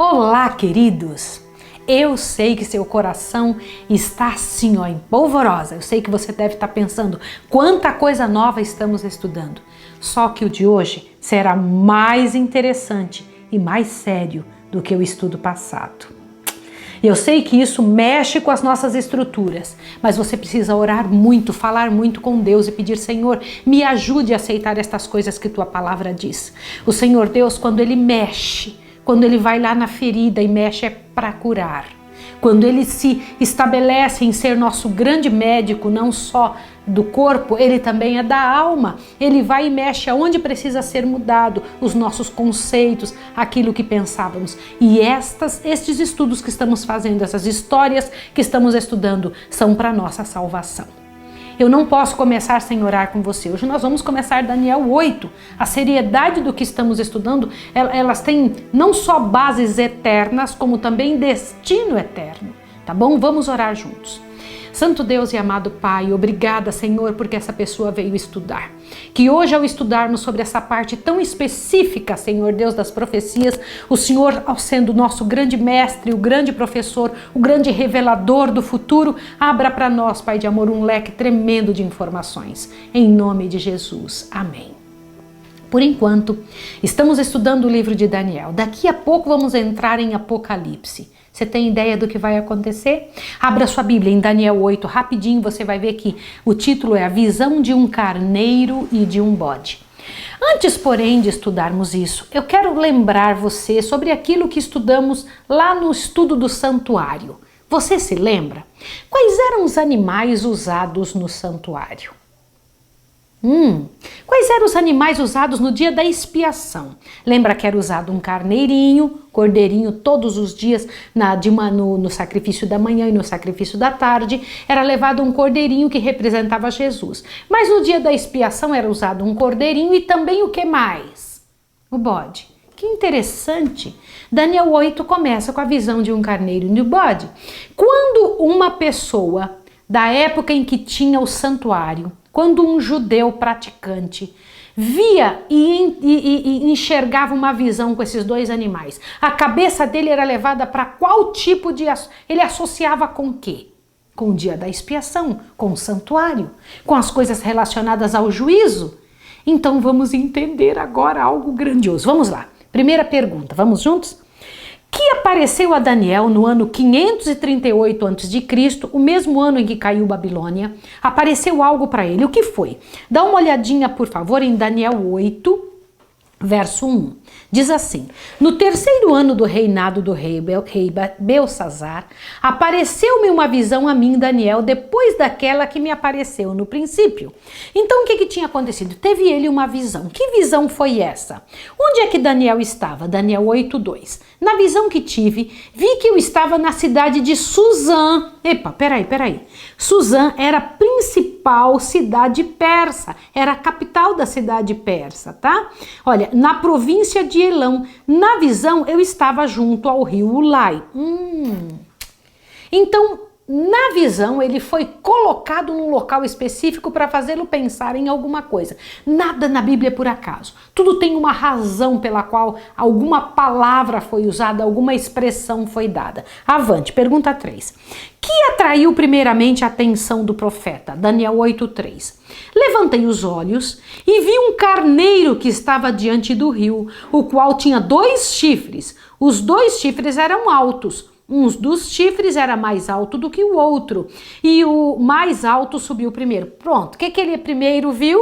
Olá, queridos! Eu sei que seu coração está assim, ó, em polvorosa. Eu sei que você deve estar pensando quanta coisa nova estamos estudando. Só que o de hoje será mais interessante e mais sério do que o estudo passado. Eu sei que isso mexe com as nossas estruturas, mas você precisa orar muito, falar muito com Deus e pedir: Senhor, me ajude a aceitar estas coisas que tua palavra diz. O Senhor Deus, quando Ele mexe, quando Ele vai lá na ferida e mexe, é para curar. Quando Ele se estabelece em ser nosso grande médico, não só do corpo, Ele também é da alma. Ele vai e mexe aonde precisa ser mudado, os nossos conceitos, aquilo que pensávamos. E estes estudos que estamos fazendo, essas histórias que estamos estudando, são para nossa salvação. Eu não posso começar sem orar com você. Hoje nós vamos começar Daniel 8. A seriedade do que estamos estudando, elas têm não só bases eternas, como também destino eterno. Tá bom? Vamos orar juntos. Santo Deus e amado Pai, obrigada, Senhor, porque essa pessoa veio estudar. Que hoje, ao estudarmos sobre essa parte tão específica, Senhor Deus, das profecias, o Senhor, ao sendo nosso grande mestre, o grande professor, o grande revelador do futuro, abra para nós, Pai de amor, um leque tremendo de informações. Em nome de Jesus. Amém. Por enquanto, estamos estudando o livro de Daniel. Daqui a pouco vamos entrar em Apocalipse. Você tem ideia do que vai acontecer? Abra sua Bíblia em Daniel 8, rapidinho você vai ver que o título é A Visão de um Carneiro e de um Bode. Antes, porém, de estudarmos isso, eu quero lembrar você sobre aquilo que estudamos lá no estudo do santuário. Você se lembra? Quais eram os animais usados no santuário? Quais eram os animais usados no dia da expiação? Lembra que era usado um carneirinho, cordeirinho todos os dias no sacrifício da manhã e no sacrifício da tarde, era levado um cordeirinho que representava Jesus. Mas no dia da expiação era usado um cordeirinho e também o que mais? O bode. Que interessante! Daniel 8 começa com a visão de um carneiro e de um bode. Quando uma pessoa da época em que tinha o santuário, quando um judeu praticante via e enxergava uma visão com esses dois animais, a cabeça dele era levada para qual tipo de... Ele associava com o quê? Com o dia da expiação, com o santuário, com as coisas relacionadas ao juízo. Então vamos entender agora algo grandioso. Vamos lá. Primeira pergunta, vamos juntos? Que apareceu a Daniel no ano 538 a.C., o mesmo ano em que caiu Babilônia, apareceu algo para ele. O que foi? Dá uma olhadinha, por favor, em Daniel 8, verso 1. Diz assim: no terceiro ano do reinado do rei Belsazzar, apareceu-me uma visão a mim, Daniel, depois daquela que me apareceu no princípio. Então o que tinha acontecido? Teve ele uma visão. Que visão foi essa? Onde é que Daniel estava? Daniel 8:2. Na visão que tive, vi que eu estava na cidade de Suzã. Epa, peraí. Suzã era a principal cidade persa, era a capital da cidade persa, tá? Olha, na província de Elão. Na visão, eu estava junto ao rio Ulai. Então, na visão, ele foi colocado num local específico para fazê-lo pensar em alguma coisa. Nada na Bíblia é por acaso. Tudo tem uma razão pela qual alguma palavra foi usada, alguma expressão foi dada. Avante, pergunta 3. Que atraiu primeiramente a atenção do profeta? Daniel 8:3. Levantei os olhos e vi um carneiro que estava diante do rio, o qual tinha 2 chifres. Os 2 chifres eram altos. Um dos chifres era mais alto do que o outro. E o mais alto subiu primeiro. Pronto. O que ele primeiro viu?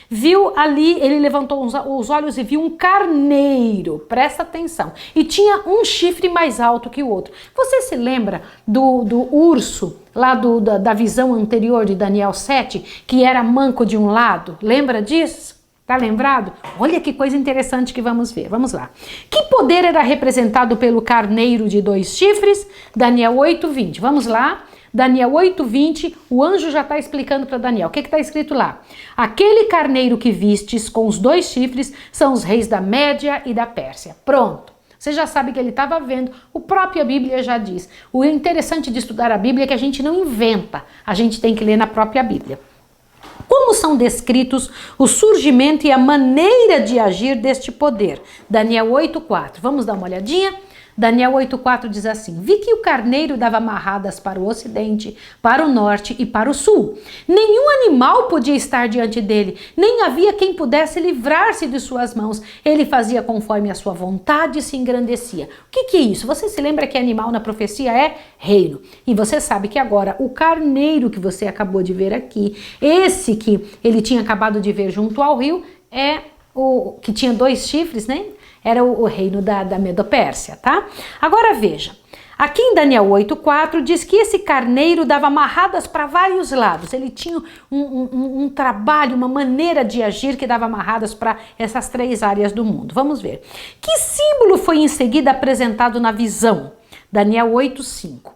Viu ali, ele levantou os olhos e viu um carneiro. Presta atenção. E tinha um chifre mais alto que o outro. Você se lembra do urso, lá da visão anterior de Daniel 7, que era manco de um lado? Lembra disso? Tá lembrado? Olha que coisa interessante que vamos ver. Vamos lá. Que poder era representado pelo carneiro de 2 chifres? Daniel 8:20. Vamos lá. Daniel 8:20, o anjo já está explicando para Daniel. O que está escrito lá? Aquele carneiro que vistes com os 2 chifres são os reis da Média e da Pérsia. Pronto. Você já sabe que ele estava vendo, a própria Bíblia já diz. O interessante de estudar a Bíblia é que a gente não inventa, a gente tem que ler na própria Bíblia. Como são descritos o surgimento e a maneira de agir deste poder? Daniel 8:4. Vamos dar uma olhadinha? Daniel 8,4 diz assim: vi que o carneiro dava amarradas para o ocidente, para o norte e para o sul. Nenhum animal podia estar diante dele, nem havia quem pudesse livrar-se de suas mãos. Ele fazia conforme a sua vontade e se engrandecia. O que é isso? Você se lembra que animal na profecia é reino. E você sabe que agora o carneiro que você acabou de ver aqui, esse que ele tinha acabado de ver junto ao rio, é o que tinha 2 chifres, né? Era o reino da Medopérsia, tá? Agora veja, aqui em Daniel 8,4 diz que esse carneiro dava amarradas para vários lados. Ele tinha um trabalho, uma maneira de agir que dava amarradas para essas 3 áreas do mundo. Vamos ver. Que símbolo foi em seguida apresentado na visão? Daniel 8,5.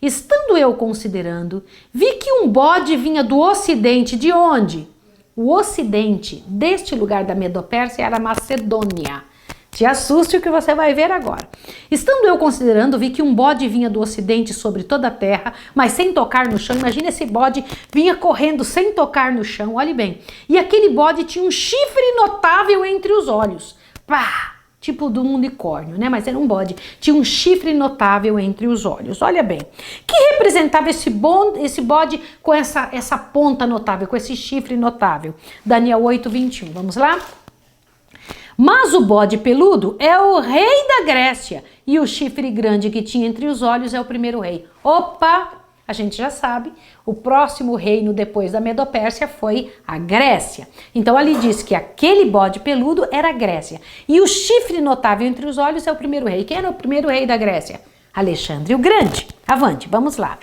Estando eu considerando, vi que um bode vinha do ocidente. De onde? O ocidente deste lugar da Medopérsia era Macedônia. Te assuste o que você vai ver agora. Estando eu considerando, vi que um bode vinha do ocidente sobre toda a terra, mas sem tocar no chão. Imagina, esse bode vinha correndo sem tocar no chão, olhe bem. E aquele bode tinha um chifre notável entre os olhos. Pá! Tipo de um unicórnio, né? Mas era um bode. Tinha um chifre notável entre os olhos. Olha bem. Que representava esse bode com essa ponta notável, com esse chifre notável? Daniel 8,21. Vamos lá? Mas o bode peludo é o rei da Grécia e o chifre grande que tinha entre os olhos é o primeiro rei. Opa! A gente já sabe, o próximo reino depois da Medopérsia foi a Grécia. Então ali diz que aquele bode peludo era a Grécia e o chifre notável entre os olhos é o primeiro rei. Quem era o primeiro rei da Grécia? Alexandre o Grande. Avante, vamos lá.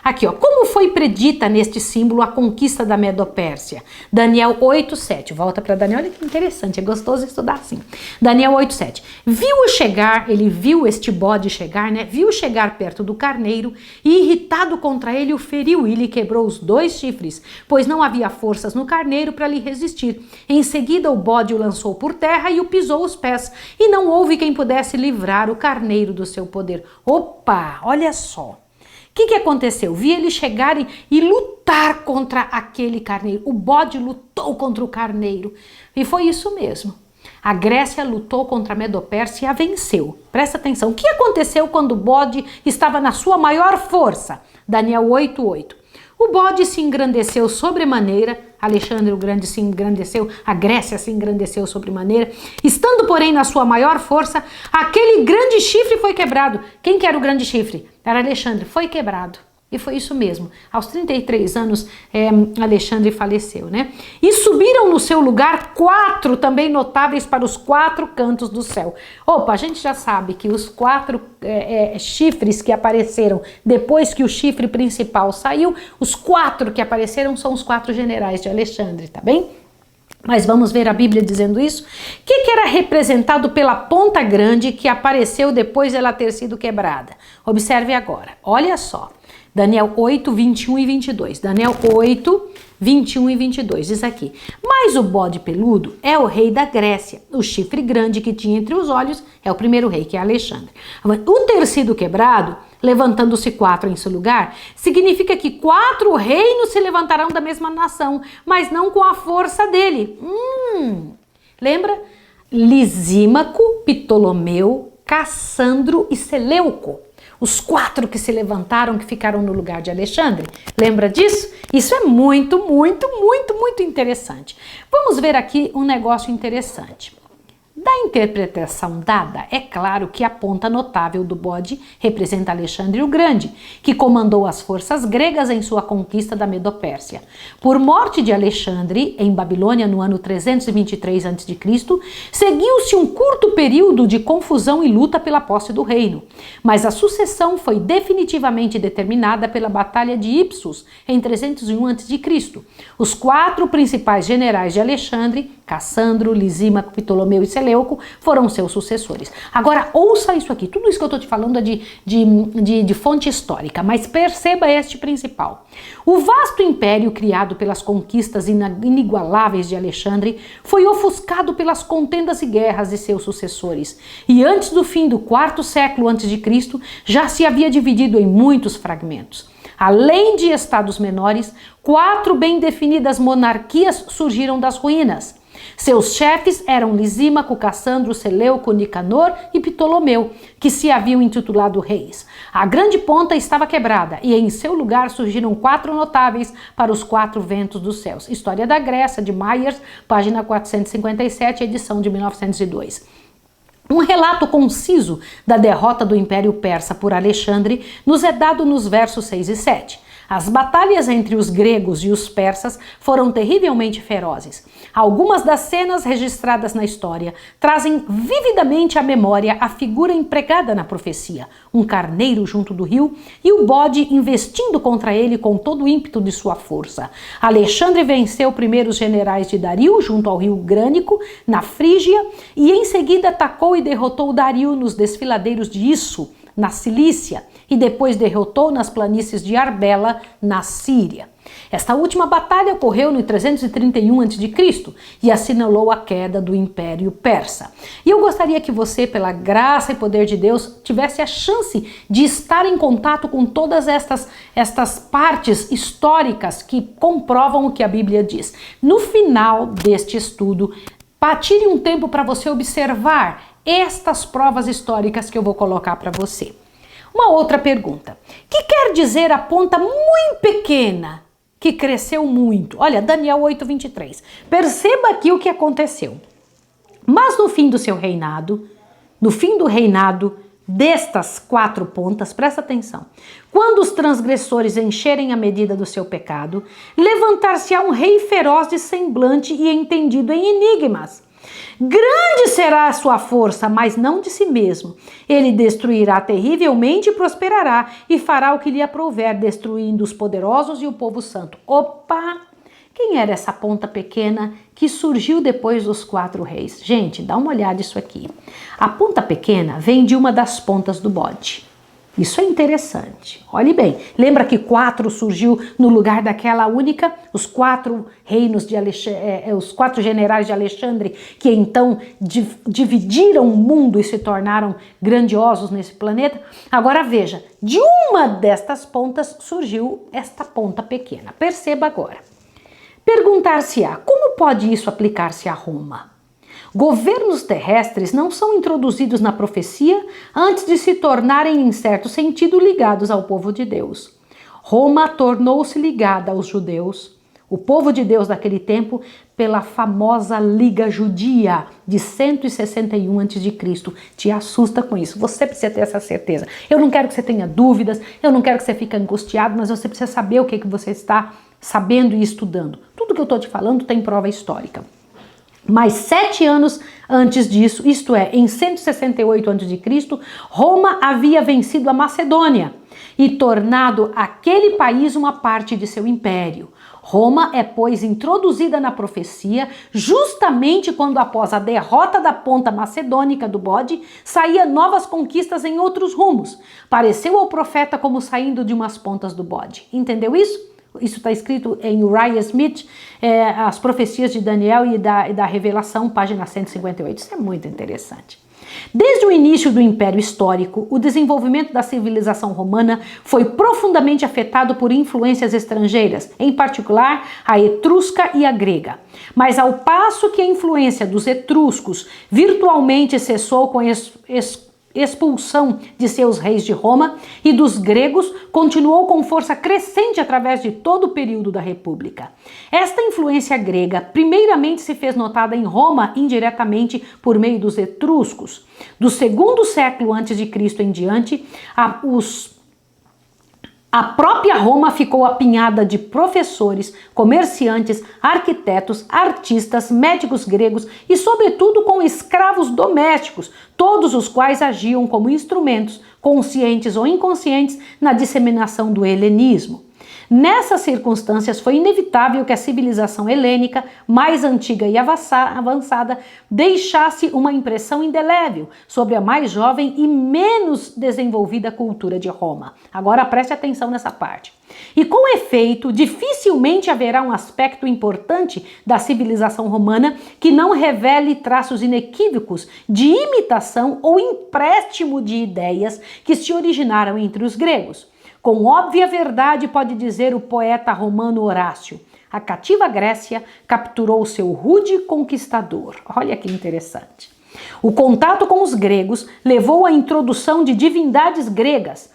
Aqui, ó, como foi predita neste símbolo a conquista da Medopérsia? Daniel 8,7. Volta para Daniel, olha que interessante, é gostoso estudar assim. Daniel 8,7. Ele viu este bode chegar, né? Viu chegar perto do carneiro e, irritado contra ele, o feriu e lhe quebrou os 2 chifres, pois não havia forças no carneiro para lhe resistir. Em seguida, o bode o lançou por terra e o pisou os pés, e não houve quem pudesse livrar o carneiro do seu poder. Opa, olha só. O que aconteceu? Vi ele chegar e lutar contra aquele carneiro. O bode lutou contra o carneiro. E foi isso mesmo. A Grécia lutou contra a Medopérsia e a venceu. Presta atenção. O que aconteceu quando o bode estava na sua maior força? Daniel 8,8. O bode se engrandeceu sobremaneira, Alexandre o Grande se engrandeceu, a Grécia se engrandeceu sobremaneira. Estando, porém, na sua maior força, aquele grande chifre foi quebrado. Quem que era o grande chifre? Era Alexandre, foi quebrado. E foi isso mesmo. Aos 33 anos, Alexandre faleceu, né? E subiram no seu lugar 4 também notáveis para os 4 cantos do céu. Opa, a gente já sabe que os 4 chifres que apareceram depois que o chifre principal saiu, os 4 que apareceram são os 4 generais de Alexandre, tá bem? Mas vamos ver a Bíblia dizendo isso? O que era representado pela ponta grande que apareceu depois dela ter sido quebrada? Observe agora, olha só. Daniel 8, 21 e 22. Daniel 8, 21 e 22 diz aqui: mas o bode peludo é o rei da Grécia. O chifre grande que tinha entre os olhos é o primeiro rei, que é Alexandre. O ter sido quebrado, levantando-se 4 em seu lugar, significa que 4 reinos se levantarão da mesma nação, mas não com a força dele. Lembra? Lisímaco, Ptolomeu, Cassandro e Seleuco. Os 4 que se levantaram, que ficaram no lugar de Alexandre. Lembra disso? Isso é muito interessante. Vamos ver aqui um negócio interessante. Da interpretação dada, é claro que a ponta notável do bode representa Alexandre o Grande, que comandou as forças gregas em sua conquista da Medopérsia. Por morte de Alexandre, em Babilônia, no ano 323 a.C., seguiu-se um curto período de confusão e luta pela posse do reino, mas a sucessão foi definitivamente determinada pela Batalha de Ipsus, em 301 a.C. Os 4 principais generais de Alexandre, Cassandro, Lisímaco, Ptolomeu e Seleuco, foram seus sucessores. Agora, ouça isso aqui. Tudo isso que eu estou te falando é de fonte histórica, mas perceba este principal. O vasto império criado pelas conquistas inigualáveis de Alexandre foi ofuscado pelas contendas e guerras de seus sucessores. E antes do fim do 4º século a.C., já se havia dividido em muitos fragmentos. Além de estados menores, 4 bem definidas monarquias surgiram das ruínas. Seus chefes eram Lisímaco, Cassandro, Seleuco, Nicanor e Ptolomeu, que se haviam intitulado reis. A grande ponta estava quebrada e em seu lugar surgiram 4 notáveis para os 4 ventos dos céus. História da Grécia, de Myers, página 457, edição de 1902. Um relato conciso da derrota do Império Persa por Alexandre nos é dado nos versos 6 e 7. As batalhas entre os gregos e os persas foram terrivelmente ferozes. Algumas das cenas registradas na história trazem vividamente à memória a figura empregada na profecia, um carneiro junto do rio e o bode investindo contra ele com todo o ímpeto de sua força. Alexandre venceu primeiro os generais de Dario junto ao rio Grânico, na Frígia, e em seguida atacou e derrotou Dario nos desfiladeiros de Isso, na Cilícia, e depois derrotou nas planícies de Arbela, na Síria. Esta última batalha ocorreu no 331 a.C. e assinalou a queda do Império Persa. E eu gostaria que você, pela graça e poder de Deus, tivesse a chance de estar em contato com todas estas partes históricas que comprovam o que a Bíblia diz. No final deste estudo, tire um tempo para você observar estas provas históricas que eu vou colocar para você. Uma outra pergunta. O que quer dizer a ponta muito pequena que cresceu muito? Olha, Daniel 8:23. Perceba aqui o que aconteceu. Mas no fim do seu reinado, no fim do reinado destas 4 pontas, presta atenção, quando os transgressores encherem a medida do seu pecado, levantar-se-á um rei feroz de semblante e entendido em enigmas. Grande será a sua força, mas não de si mesmo. Ele destruirá terrivelmente e prosperará, e fará o que lhe aprouver, destruindo os poderosos e o povo santo. Opa! Quem era essa ponta pequena que surgiu depois dos 4 reis? Gente, dá uma olhada nisso aqui. A ponta pequena vem de uma das pontas do bode. Isso é interessante. Olhe bem, lembra que 4 surgiu no lugar daquela única, os 4 reinos de Alexandre, os 4 generais de Alexandre, que então dividiram o mundo e se tornaram grandiosos nesse planeta? Agora veja, de uma destas pontas surgiu esta ponta pequena. Perceba agora. Perguntar-se-á, como pode isso aplicar-se a Roma? Governos terrestres não são introduzidos na profecia antes de se tornarem, em certo sentido, ligados ao povo de Deus. Roma tornou-se ligada aos judeus, o povo de Deus daquele tempo, pela famosa Liga Judia de 161 a.C. Te assusta com isso, você precisa ter essa certeza. Eu não quero que você tenha dúvidas, eu não quero que você fique angustiado, mas você precisa saber o que você está sabendo e estudando. Tudo que eu estou te falando tem prova histórica. Mas 7 anos antes disso, isto é, em 168 a.C., Roma havia vencido a Macedônia e tornado aquele país uma parte de seu império. Roma é, pois, introduzida na profecia justamente quando, após a derrota da ponta macedônica do bode, saía novas conquistas em outros rumos. Pareceu ao profeta como saindo de umas pontas do bode. Entendeu isso? Isso está escrito em Uriah Smith, As Profecias de Daniel e da Revelação, página 158. Isso é muito interessante. Desde o início do Império Histórico, o desenvolvimento da civilização romana foi profundamente afetado por influências estrangeiras, em particular a etrusca e a grega. Mas ao passo que a influência dos etruscos virtualmente cessou com expulsão de seus reis de Roma, e dos gregos continuou com força crescente através de todo o período da República. Esta influência grega primeiramente se fez notada em Roma indiretamente por meio dos etruscos. Do 2º século a.C. em diante, a própria Roma ficou apinhada de professores, comerciantes, arquitetos, artistas, médicos gregos e, sobretudo, com escravos domésticos, todos os quais agiam como instrumentos, conscientes ou inconscientes, na disseminação do helenismo. Nessas circunstâncias, foi inevitável que a civilização helênica, mais antiga e avançada, deixasse uma impressão indelével sobre a mais jovem e menos desenvolvida cultura de Roma. Agora preste atenção nessa parte. E com efeito, dificilmente haverá um aspecto importante da civilização romana que não revele traços inequívocos de imitação ou empréstimo de ideias que se originaram entre os gregos. Com óbvia verdade pode dizer o poeta romano Horácio: a cativa Grécia capturou seu rude conquistador. Olha que interessante. O contato com os gregos levou à introdução de divindades gregas,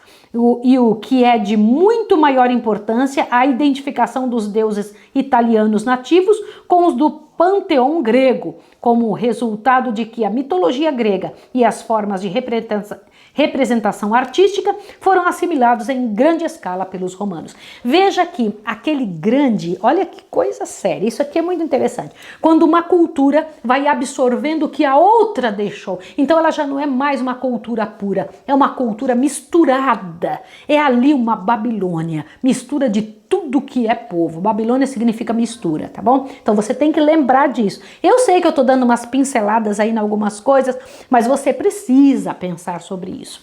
e o que é de muito maior importância, a identificação dos deuses italianos nativos com os do panteão grego, como resultado de que a mitologia grega e as formas de representação artística foram assimilados em grande escala pelos romanos. Veja que aquele grande, olha que coisa séria, isso aqui é muito interessante. Quando uma cultura vai absorvendo o que a outra deixou, então ela já não é mais uma cultura pura, é uma cultura misturada. É ali uma Babilônia, mistura de tudo que é povo. Babilônia significa mistura, tá bom? Então você tem que lembrar disso. Eu sei que eu tô dando umas pinceladas aí em algumas coisas, mas você precisa pensar sobre isso.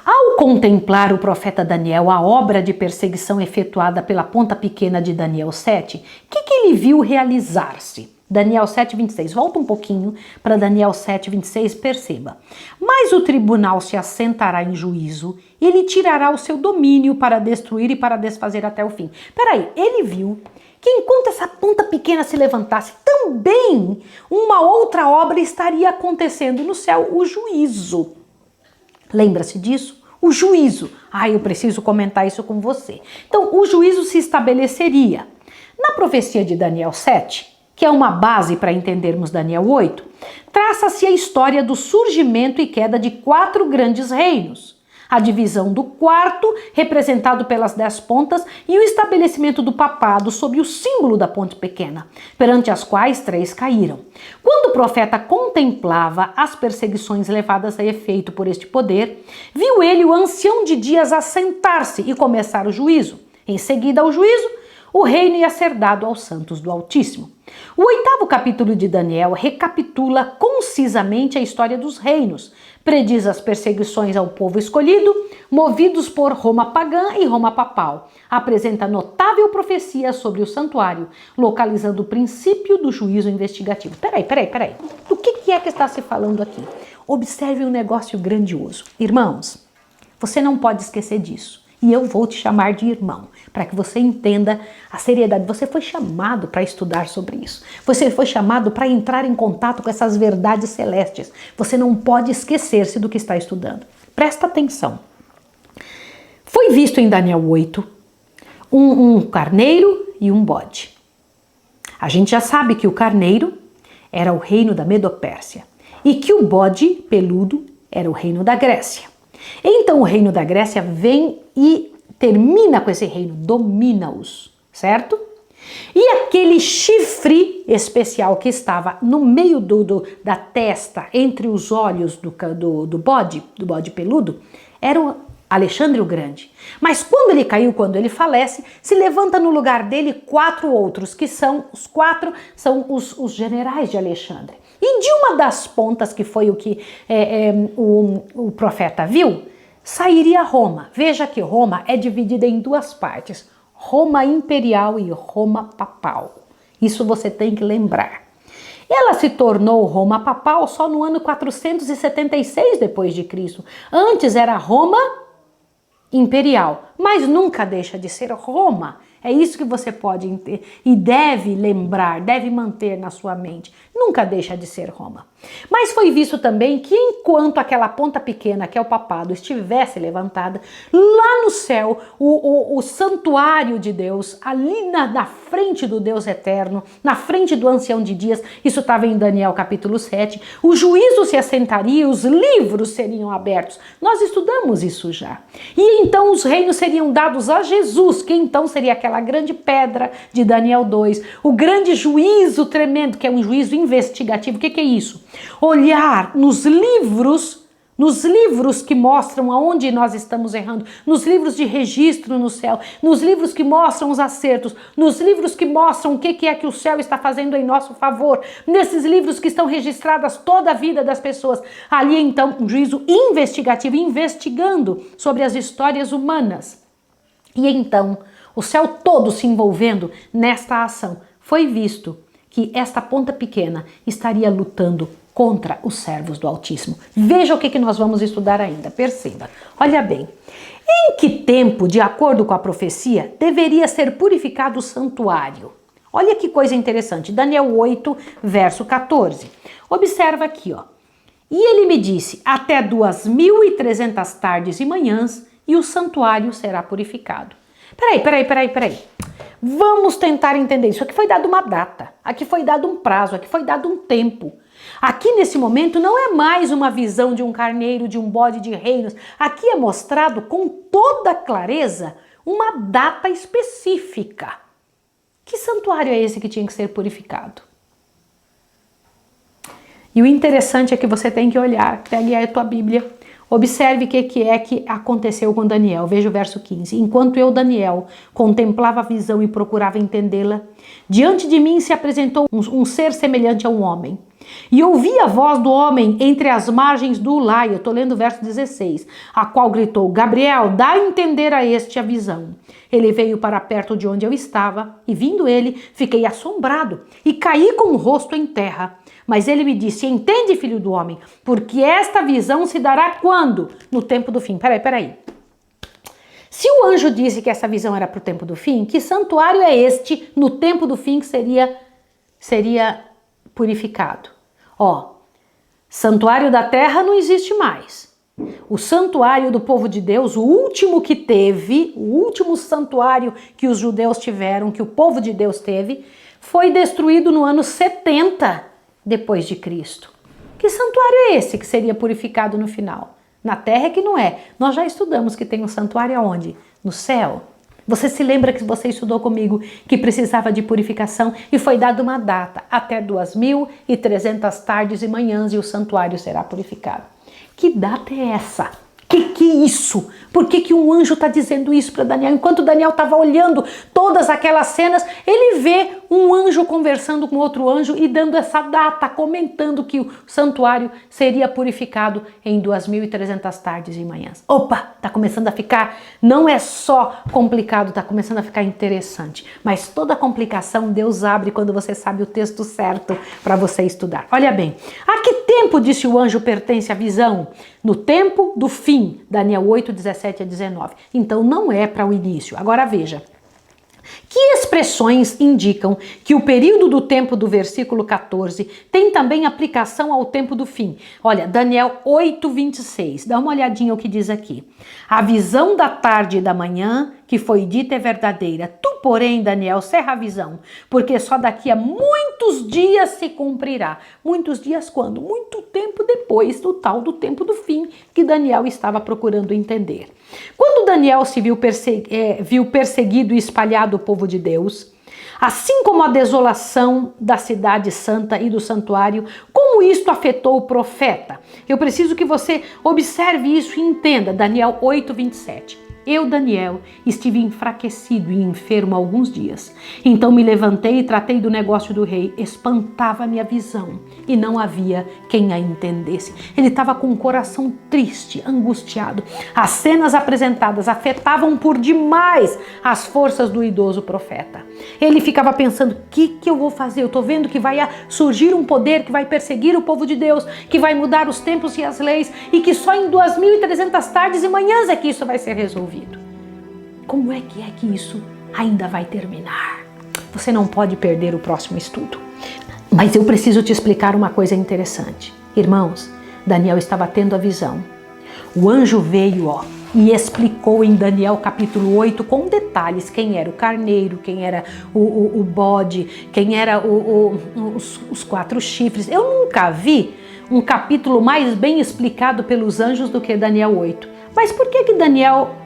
Ao contemplar o profeta Daniel a obra de perseguição efetuada pela ponta pequena de Daniel 7, o que ele viu realizar-se? Daniel 7:26, volta um pouquinho para Daniel 7:26, perceba. Mas o tribunal se assentará em juízo, ele tirará o seu domínio para destruir e para desfazer até o fim. Peraí, ele viu que enquanto essa ponta pequena se levantasse, também uma outra obra estaria acontecendo no céu, o juízo. Lembra-se disso? O juízo. Eu preciso comentar isso com você. Então, o juízo se estabeleceria. Na profecia de Daniel 7, que é uma base para entendermos Daniel 8, traça-se a história do surgimento e queda de 4 grandes reinos. A divisão do quarto, representado pelas 10 pontas, e o estabelecimento do papado sob o símbolo da ponte pequena, perante as quais 3 caíram. Quando o profeta contemplava as perseguições levadas a efeito por este poder, viu ele o ancião de dias assentar-se e começar o juízo. Em seguida ao juízo, o reino ia ser dado aos santos do Altíssimo. O 8º capítulo de Daniel recapitula concisamente a história dos reinos, prediz as perseguições ao povo escolhido, movidos por Roma pagã e Roma papal. Apresenta notável profecia sobre o santuário, localizando o princípio do juízo investigativo. Peraí. Do que é que está se falando aqui? Observe um negócio grandioso. Irmãos, você não pode esquecer disso. E eu vou te chamar de irmão, para que você entenda a seriedade. Você foi chamado para estudar sobre isso. Você foi chamado para entrar em contato com essas verdades celestes. Você não pode esquecer-se do que está estudando. Presta atenção. Foi visto em Daniel 8 um carneiro e um bode. A gente já sabe que o carneiro era o reino da Medopérsia e que o bode peludo era o reino da Grécia. Então o reino da Grécia vem e termina com esse reino, domina-os, certo? E aquele chifre especial que estava no meio da testa, entre os olhos do bode peludo, era o Alexandre o Grande. Mas quando ele caiu, quando ele falece, se levanta no lugar dele 4 outros, que são os generais de Alexandre. E de uma das pontas, que foi o que o profeta viu, sairia Roma. Veja que Roma é dividida em 2 partes, Roma imperial e Roma papal. Isso você tem que lembrar. Ela se tornou Roma papal só no ano 476 depois de Cristo. Antes era Roma imperial, mas nunca deixa de ser Roma. É isso que você pode e deve lembrar, deve manter na sua mente. Nunca deixa de ser Roma. Mas foi visto também que enquanto aquela ponta pequena, que é o papado, estivesse levantada, lá no céu, o santuário de Deus, ali na frente do Deus eterno, na frente do ancião de dias, isso estava em Daniel capítulo 7, o juízo se assentaria, os livros seriam abertos. Nós estudamos isso já. E então os reinos seriam dados a Jesus, que então seria aquela grande pedra de Daniel 2, o grande juízo tremendo, que é um juízo investigativo. O que é isso? Olhar nos livros que mostram aonde nós estamos errando, nos livros de registro no céu, nos livros que mostram os acertos, nos livros que mostram o que é que o céu está fazendo em nosso favor, nesses livros que estão registradas toda a vida das pessoas. Ali então um juízo investigativo, investigando sobre as histórias humanas. E então o céu todo se envolvendo nesta ação. Foi visto que esta ponta pequena estaria lutando contra os servos do Altíssimo. Veja o que nós vamos estudar ainda, perceba. Olha bem, em que tempo, de acordo com a profecia, deveria ser purificado o santuário? Olha que coisa interessante, Daniel 8, verso 14. Observa aqui, ó. E ele me disse, até 2.300 tardes e manhãs, e o santuário será purificado. Peraí. Vamos tentar entender isso. Aqui foi dado uma data, aqui foi dado um prazo, aqui foi dado um tempo. Aqui nesse momento não é mais uma visão de um carneiro, de um bode de reinos. Aqui é mostrado com toda clareza uma data específica. Que santuário é esse que tinha que ser purificado? E o interessante é que você tem que olhar, pegue aí a tua Bíblia, observe o que aconteceu com Daniel. Veja o verso 15. Enquanto eu, Daniel, contemplava a visão e procurava entendê-la, diante de mim se apresentou um ser semelhante a um homem. E ouvi a voz do homem entre as margens do Ulai, eu estou lendo o verso 16, a qual gritou, Gabriel, dá a entender a este a visão. Ele veio para perto de onde eu estava, e vindo ele, fiquei assombrado, e caí com o rosto em terra. Mas ele me disse, entende, filho do homem, porque esta visão se dará quando? No tempo do fim. Peraí. Se o anjo disse que essa visão era para o tempo do fim, que santuário é este no tempo do fim que seria purificado? Ó, santuário da terra não existe mais. O santuário do povo de Deus, o último que teve, o último santuário que os judeus tiveram, que o povo de Deus teve, foi destruído no ano 70 depois de Cristo. Que santuário é esse que seria purificado no final? Na terra é que não é. Nós já estudamos que tem um santuário aonde? No céu. Você se lembra que você estudou comigo que precisava de purificação e foi dada uma data, até 2.300 tardes e manhãs e o santuário será purificado. Que data é essa? Que é isso? Por que um anjo está dizendo isso para Daniel? Enquanto Daniel estava olhando todas aquelas cenas, ele vê um anjo conversando com outro anjo e dando essa data, comentando que o santuário seria purificado em 2.300 tardes e manhãs. Opa, está começando a ficar, não é só complicado, está começando a ficar interessante. Mas toda complicação Deus abre quando você sabe o texto certo para você estudar. Olha bem, a que tempo, disse o anjo, pertence a visão? No tempo do fim, Daniel 8, 17 a 19. Então não é para o início. Agora veja. Que expressões indicam que o período do tempo do versículo 14 tem também aplicação ao tempo do fim? Olha, Daniel 8, 26. Dá uma olhadinha o que diz aqui. A visão da tarde e da manhã que foi dita é verdadeira. Tu, porém, Daniel, cerra a visão, porque só daqui a muitos dias se cumprirá. Muitos dias quando? Muito tempo depois do tal do tempo do fim que Daniel estava procurando entender. Quando Daniel se viu perseguido e espalhado o povo de Deus, assim como a desolação da cidade santa e do santuário, como isto afetou o profeta? Eu preciso que você observe isso e entenda. Daniel 8, 27. Eu, Daniel, estive enfraquecido e enfermo há alguns dias. Então me levantei e tratei do negócio do rei. Espantava-me a visão e não havia quem a entendesse. Ele estava com o coração triste, angustiado. As cenas apresentadas afetavam por demais as forças do idoso profeta. Ele ficava pensando, o que eu vou fazer? Eu estou vendo que vai surgir um poder que vai perseguir o povo de Deus, que vai mudar os tempos e as leis e que só em 2.300 tardes e manhãs é que isso vai ser resolvido. Como é que isso ainda vai terminar? Você não pode perder o próximo estudo. Mas eu preciso te explicar uma coisa interessante. Irmãos, Daniel estava tendo a visão. O anjo veio, e explicou em Daniel capítulo 8 com detalhes quem era o carneiro, quem era o bode, quem era os 4 chifres. Eu nunca vi um capítulo mais bem explicado pelos anjos do que Daniel 8. Mas por que Daniel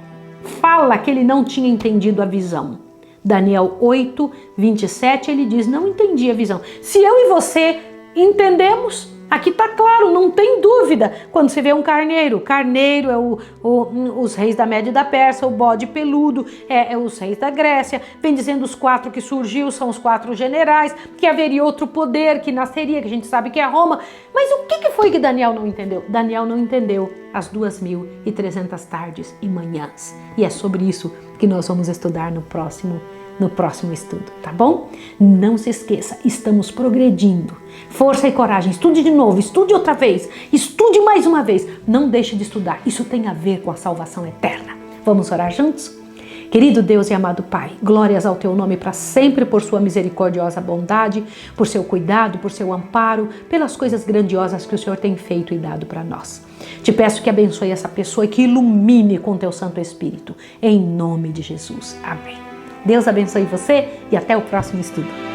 fala que ele não tinha entendido a visão? Daniel 8, 27, ele diz, não entendi a visão. Se eu e você entendemos, aqui está claro, não tem dúvida. Quando você vê um carneiro, carneiro é os reis da Média e da Pérsia, o bode peludo é os reis da Grécia, vem dizendo os 4 que surgiu, são os 4 generais, que haveria outro poder que nasceria, que a gente sabe que é Roma. Mas o que foi que Daniel não entendeu? Daniel não entendeu as 2.300 tardes e manhãs. E é sobre isso que nós vamos estudar no próximo no próximo estudo, tá bom? Não se esqueça, estamos progredindo. Força e coragem, estude de novo, estude outra vez, estude mais uma vez. Não deixe de estudar, isso tem a ver com a salvação eterna. Vamos orar juntos? Querido Deus e amado Pai, glórias ao Teu nome para sempre por Sua misericordiosa bondade, por Seu cuidado, por Seu amparo, pelas coisas grandiosas que o Senhor tem feito e dado para nós. Te peço que abençoe essa pessoa e que ilumine com Teu Santo Espírito, em nome de Jesus. Amém. Deus abençoe você e até o próximo estudo.